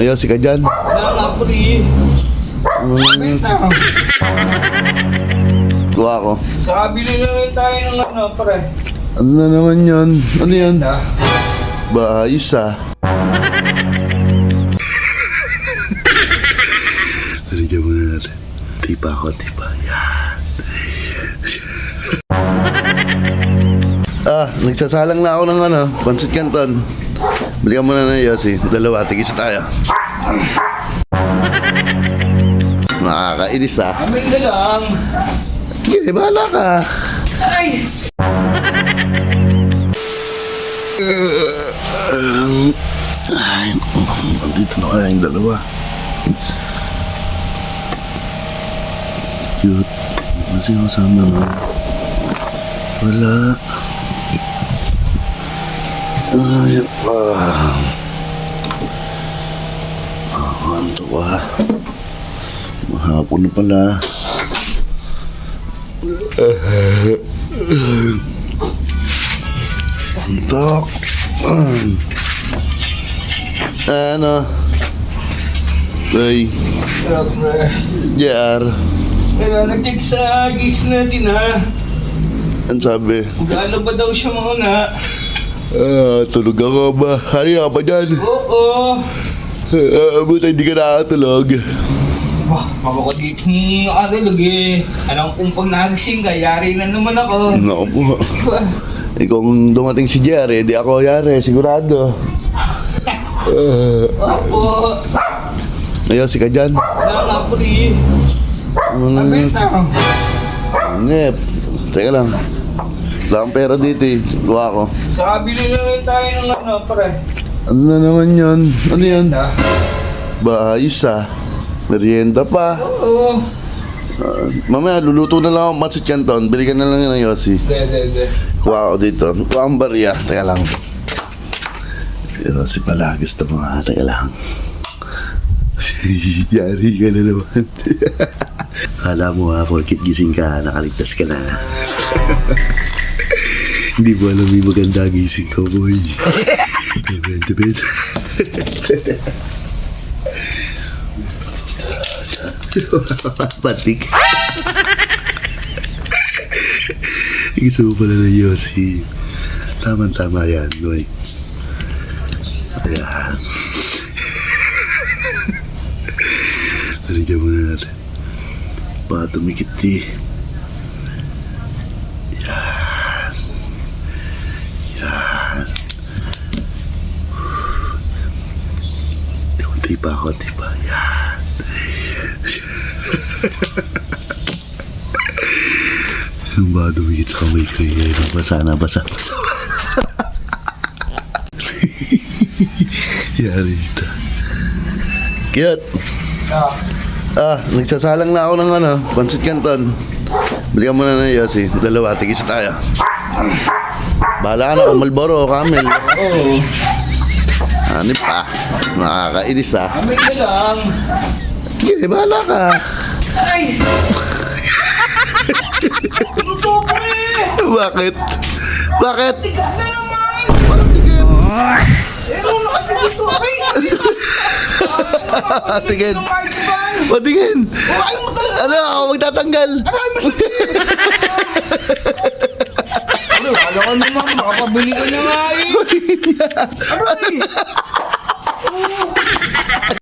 Ayaw si ka dyan. Wala nga po rin. Kuha ko. Saka bili na rin tayo ng ano, pre. Ano na naman yan? Ano yan? Ba, ayos ah. Haligyan muna natin. Tipa ako, tipa. Yan. Nagsasalang na ako ng ano, pancit canton. Balikan mo na ng Yossi. Dalawa, tigis tayo. Nakakainis ah. Amin na lang. Sige, bahala ka. Ay! Ay, dito na kaya yung dalawa. Cute. Kasi kasama mo. Wala. Ay, anto ko ha. Mahapon na pala. Antok. Ano? Ay, JR. Kaya nag-check sa gis natin ha. Ang sabi? Gala ba daw siya muna? Tulog ako ba? Hari ka pa dyan? Oo. Buta hindi ka nakatulog. Wah, mabako dito nakalulog eh. Alam kong pag nagising ka, yari na naman ako. Naku po. Kung dumating si JR, di ako yari, sigurado. Opo. Ayaw si ka dyan? Wala nga po rin. Abit na. Ngep. Teka lang. Wala akong pera dito eh. Kuha ko. Saka bili na rin tayo ng ano, pre. Ano na naman yan? Ano yan? Ba, ayos ah. Merienda pa. Oo. Mamaya, luluto na lang ako pancit canton. Bili ka na lang yun ng Yossi. Gede. Kuha ko dito. Kuha ang barya. Teka lang. Yossi pala. Gusto mo ha. Teka lang. Yari ka na naman. Kala mo ha, porkit gising ka, nakaligtas ka na. Hindi mo alam yung maganda gising ko, boy. Depende. Patik. Gusto mo pala na Yossi. Tama-tama yan, boy. Ayan. Haligyan muna natin. Baka tumikit eh. Yan. Yan. Kunti pa. Yan. Baka tumikit sa kamay ko eh. Basa. Yari ito. Cute. Nagsasalang na ako ng ano, pancit canton. Balikan mo na ng Yossi. Dalawa, tigis tayo. Bahala ka na kung Malboro o Camel. Oo. Ano pa? Nakakainis ah. Amin na lang. Sige, bahala ka. Ay! Luto po eh! Bakit? Tigat na naman! Parang tigil. Nung nakatigit ko, guys! Tigil. Patingin. Ano, ako magtatanggal. Ano, wala ka naman, makapabili ka na nga eh! Patingin niya. Aray!